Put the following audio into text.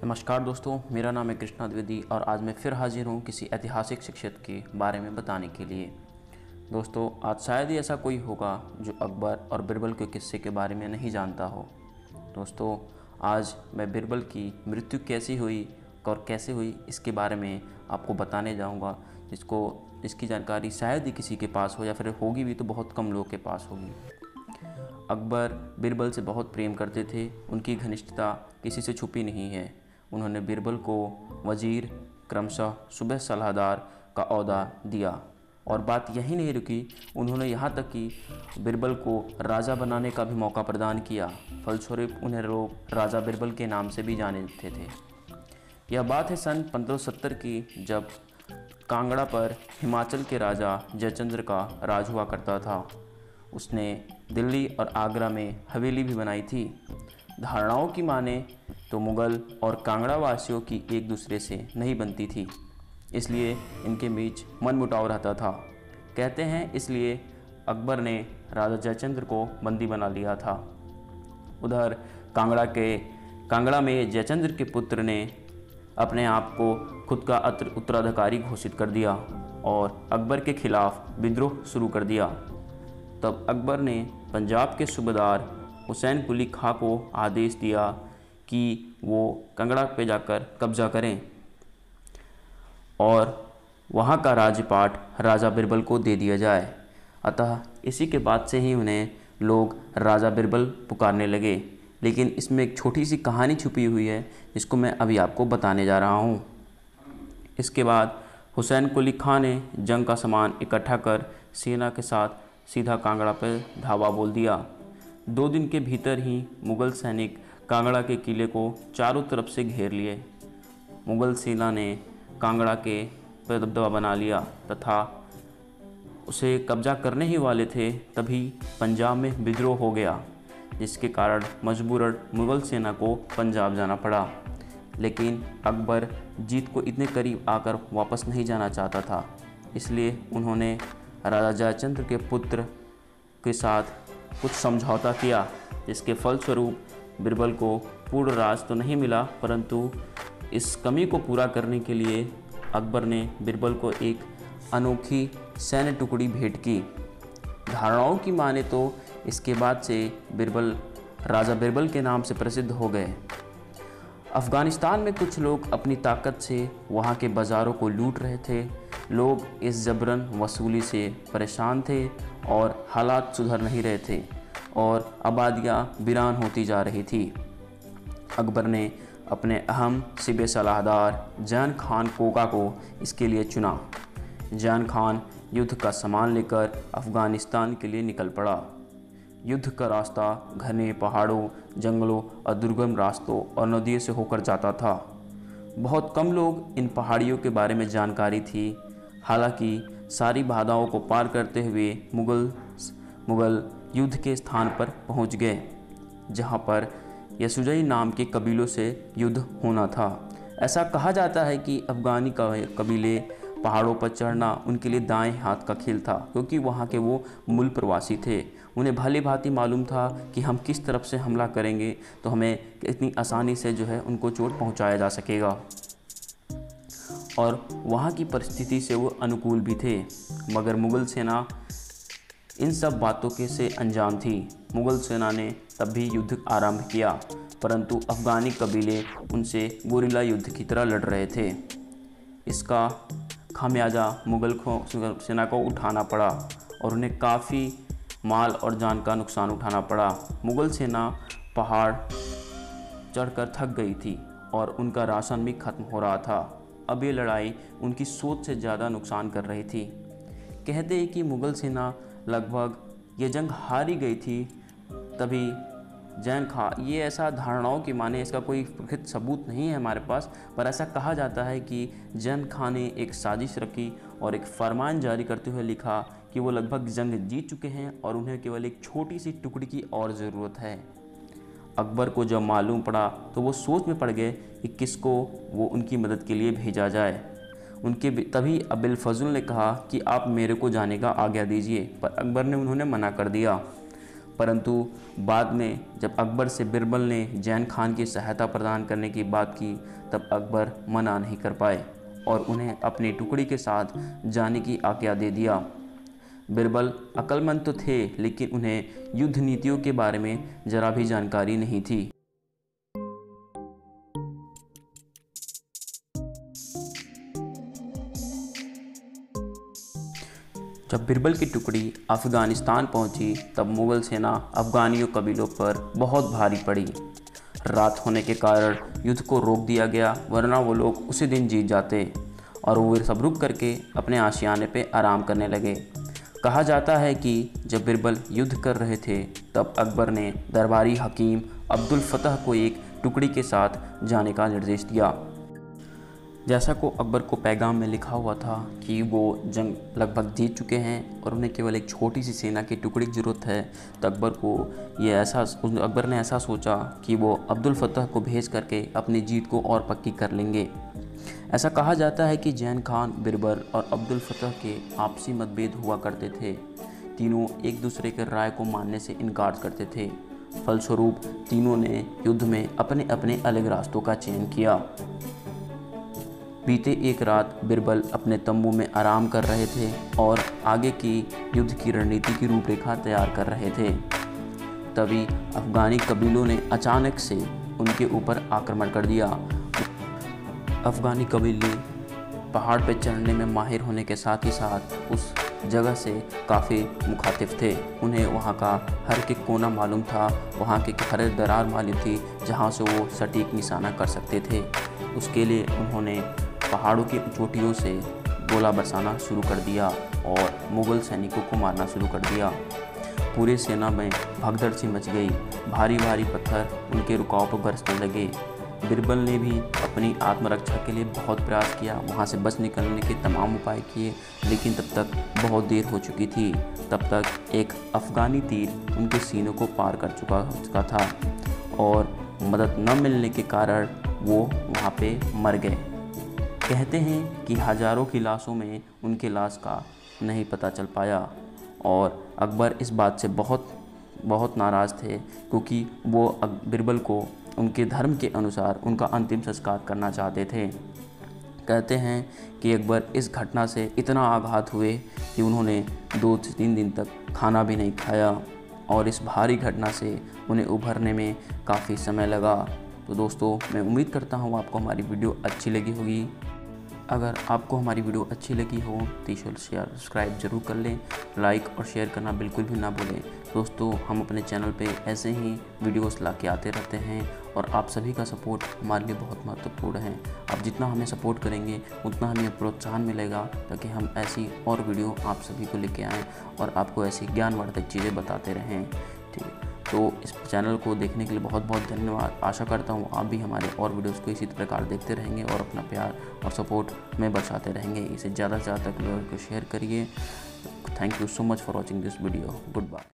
नमस्कार दोस्तों, मेरा नाम है कृष्णा द्विवेदी और आज मैं फिर हाजिर हूँ किसी ऐतिहासिक शख्सियत के बारे में बताने के लिए। दोस्तों, आज शायद ही ऐसा कोई होगा जो अकबर और बिरबल के किस्से के बारे में नहीं जानता हो। दोस्तों, आज मैं बिरबल की मृत्यु कैसी हुई और कैसे हुई इसके बारे में आपको बताने जाऊँगा, जिसकी जानकारी शायद ही किसी के पास हो या फिर होगी भी तो बहुत कम लोगों के पास होगी। अकबर बिरबल से बहुत प्रेम करते थे। उनकी घनिष्ठता किसी से छुपी नहीं है। उन्होंने बिरबल को वजीर, क्रमशः सूबे सलाहदार का ओहदा दिया और बात यही नहीं रुकी। उन्होंने यहाँ तक कि बिरबल को राजा बनाने का भी मौका प्रदान किया। फलस्वरूप उन्हें लोग राजा बिरबल के नाम से भी जानते थे। यह बात है सन 1570 की, जब कांगड़ा पर हिमाचल के राजा जयचंद्र का राज हुआ करता था। उसने दिल्ली और आगरा में हवेली भी बनाई थी। धारणाओं की माने तो मुग़ल और कांगड़ा वासियों की एक दूसरे से नहीं बनती थी, इसलिए इनके बीच मनमुटाव रहता था। कहते हैं इसलिए अकबर ने राजा जयचंद्र को बंदी बना लिया था। उधर कांगड़ा में जयचंद्र के पुत्र ने अपने आप को खुद का उत्तराधिकारी घोषित कर दिया और अकबर के खिलाफ विद्रोह शुरू कर दिया। तब अकबर ने पंजाब के सूबेदार हुसैन कुली खां को आदेश दिया कि वो कांगड़ा पे जाकर कब्जा करें और वहाँ का राज्यपाट राजा बिरबल को दे दिया जाए। अतः इसी के बाद से ही उन्हें लोग राजा बिरबल पुकारने लगे। लेकिन इसमें एक छोटी सी कहानी छुपी हुई है, जिसको मैं अभी आपको बताने जा रहा हूँ। इसके बाद हुसैन कुली खां ने जंग का सामान इकट्ठा कर सेना के साथ सीधा कांगड़ा पर धावा बोल दिया। 2 दिन के भीतर ही मुग़ल सैनिक कांगड़ा के किले को चारों तरफ से घेर लिए। मुग़ल सेना ने कांगड़ा के पर दबदबा बना लिया तथा उसे कब्जा करने ही वाले थे, तभी पंजाब में विद्रोह हो गया, जिसके कारण मजबूरन मुग़ल सेना को पंजाब जाना पड़ा। लेकिन अकबर जीत को इतने करीब आकर वापस नहीं जाना चाहता था, इसलिए उन्होंने राजा जयचंद्र के पुत्र के साथ कुछ समझौता किया, जिसके फलस्वरूप बिरबल को पूर्ण राज तो नहीं मिला, परंतु इस कमी को पूरा करने के लिए अकबर ने बिरबल को एक अनोखी सैन्य टुकड़ी भेंट की। धारणाओं की माने तो इसके बाद से बिरबल राजा बिरबल के नाम से प्रसिद्ध हो गए। अफ़गानिस्तान में कुछ लोग अपनी ताकत से वहाँ के बाज़ारों को लूट रहे थे। लोग इस जबरन वसूली से परेशान थे और हालात सुधर नहीं रहे थे और आबादियाँ वीरान होती जा रही थी। अकबर ने अपने अहम सूबे सलाहदार जैन खान कोका को इसके लिए चुना। जैन खान युद्ध का सामान लेकर अफ़गानिस्तान के लिए निकल पड़ा। युद्ध का रास्ता घने पहाड़ों, जंगलों और दुर्गम रास्तों और नदियों से होकर जाता था। बहुत कम लोग इन पहाड़ियों के बारे में जानकारी थी। हालांकि सारी बाधाओं को पार करते हुए मुग़ल युद्ध के स्थान पर पहुंच गए, जहां पर यसुजई नाम के कबीलों से युद्ध होना था। ऐसा कहा जाता है कि अफ़गानी कबीले पहाड़ों पर चढ़ना उनके लिए दाएं हाथ का खेल था, क्योंकि वहाँ के वो मूल प्रवासी थे। उन्हें भली भांति मालूम था कि हम किस तरफ से हमला करेंगे तो हमें इतनी आसानी से जो है उनको चोट पहुँचाया जा सकेगा, और वहाँ की परिस्थिति से वो अनुकूल भी थे। मगर मुग़ल सेना इन सब बातों के से अनजान थी। मुग़ल सेना ने तब भी युद्ध आरंभ किया, परंतु अफ़गानी कबीले उनसे गुरिल्ला युद्ध की तरह लड़ रहे थे। इसका खामियाजा मुग़ल सेना को उठाना पड़ा और उन्हें काफ़ी माल और जान का नुकसान उठाना पड़ा। मुग़ल सेना पहाड़ चढ़कर थक गई थी और उनका राशन भी खत्म हो रहा था। अब ये लड़ाई उनकी सोच से ज़्यादा नुकसान कर रही थी। कहते हैं कि मुग़ल सेना लगभग ये जंग हार ही गई थी। तभी जैन खां, ये ऐसा धारणाओं की माने, इसका कोई प्रकृत सबूत नहीं है हमारे पास, पर ऐसा कहा जाता है कि जैन खां ने एक साजिश रखी और एक फरमान जारी करते हुए लिखा कि वो लगभग जंग जीत चुके हैं और उन्हें केवल एक छोटी सी टुकड़ी की और ज़रूरत है। अकबर को जब मालूम पड़ा तो वो सोच में पड़ गए कि किसको वो उनकी मदद के लिए भेजा जाए। तभी अबिल फजल ने कहा कि आप मेरे को जाने का आज्ञा दीजिए, पर अकबर ने उन्होंने मना कर दिया। परंतु बाद में जब अकबर से बिरबल ने जैन खान की सहायता प्रदान करने की बात की तब अकबर मना नहीं कर पाए और उन्हें अपनी टुकड़ी के साथ जाने की आज्ञा दे दिया। बिरबल अक्लमंद तो थे लेकिन उन्हें युद्ध नीतियों के बारे में जरा भी जानकारी नहीं थी। जब बिरबल की टुकड़ी अफ़गानिस्तान पहुंची तब मुग़ल सेना अफ़गानियों कबीलों पर बहुत भारी पड़ी। रात होने के कारण युद्ध को रोक दिया गया, वरना वो लोग उसी दिन जीत जाते और वो सब रुक करके अपने आशियाने पे आराम करने लगे। कहा जाता है कि जब बिरबल युद्ध कर रहे थे तब अकबर ने दरबारी हकीम अब्दुल फतह को एक टुकड़ी के साथ जाने का निर्देश दिया। जैसा को अकबर को पैगाम में लिखा हुआ था कि वो जंग लगभग जीत चुके हैं और उन्हें केवल एक छोटी सी सेना की टुकड़ी की ज़रूरत है, तो अकबर ने ऐसा सोचा कि वो अब्दुल फतह को भेज करके अपनी जीत को और पक्की कर लेंगे। ऐसा कहा जाता है कि जैन खान, बिरबल और अब्दुल फतह के आपसी मतभेद हुआ करते थे। तीनों एक दूसरे के राय को मानने से इनकार करते थे। फलस्वरूप तीनों ने युद्ध में अपने अपने अलग रास्तों का चयन किया। बीते एक रात बिरबल अपने तंबू में आराम कर रहे थे और आगे की युद्ध की रणनीति की रूपरेखा तैयार कर रहे थे। तभी अफ़गानी कबीलों ने अचानक से उनके ऊपर आक्रमण कर दिया। अफ़गानी कबीले पहाड़ पर चढ़ने में माहिर होने के साथ ही साथ उस जगह से काफ़ी मुखातिफ थे। उन्हें वहाँ का हर एक कोना मालूम था, वहाँ की हर एक दरार मालूम थी जहाँ से वो सटीक निशाना कर सकते थे। उसके लिए उन्होंने पहाड़ों की चोटियों से गोला बरसाना शुरू कर दिया और मुग़ल सैनिकों को मारना शुरू कर दिया। पूरी सेना में भगदड़ सी मच गई। भारी भारी पत्थर उनके रुकाव पर बरसने लगे। बिरबल ने भी अपनी आत्मरक्षा के लिए बहुत प्रयास किया, वहाँ से बच निकलने के तमाम उपाय किए, लेकिन तब तक बहुत देर हो चुकी थी। तब तक एक अफ़गानी तीर उनके सीनों को पार कर चुका था और मदद न मिलने के कारण वो वहाँ पे मर गए। कहते हैं कि हज़ारों की लाशों में उनके लाश का नहीं पता चल पाया और अकबर इस बात से बहुत नाराज़ थे, क्योंकि वो बिरबल को उनके धर्म के अनुसार उनका अंतिम संस्कार करना चाहते थे। कहते हैं कि अकबर इस घटना से इतना आघात हुए कि उन्होंने 2 से 3 दिन तक खाना भी नहीं खाया और इस भारी घटना से उन्हें उभरने में काफ़ी समय लगा। तो दोस्तों, मैं उम्मीद करता हूँ आपको हमारी वीडियो अच्छी लगी होगी। अगर आपको हमारी वीडियो अच्छी लगी हो तो शेयर सब्सक्राइब ज़रूर कर लें, लाइक और शेयर करना बिल्कुल भी ना भूलें। दोस्तों, हम अपने चैनल पे ऐसे ही वीडियोस ला के आते रहते हैं और आप सभी का सपोर्ट हमारे लिए बहुत महत्वपूर्ण है। आप जितना हमें सपोर्ट करेंगे उतना हमें प्रोत्साहन मिलेगा, ताकि हम ऐसी और वीडियो आप सभी को लेके आएँ और आपको ऐसी ज्ञानवर्धक चीज़ें बताते रहें। ठीक है, तो इस चैनल को देखने के लिए बहुत बहुत धन्यवाद। आशा करता हूँ आप भी हमारे और वीडियोस को इसी प्रकार देखते रहेंगे और अपना प्यार और सपोर्ट में बरसाते रहेंगे। इसे ज़्यादा से ज़्यादा तक लोगों को शेयर करिए। Thank you so much for watching this video. Good bye.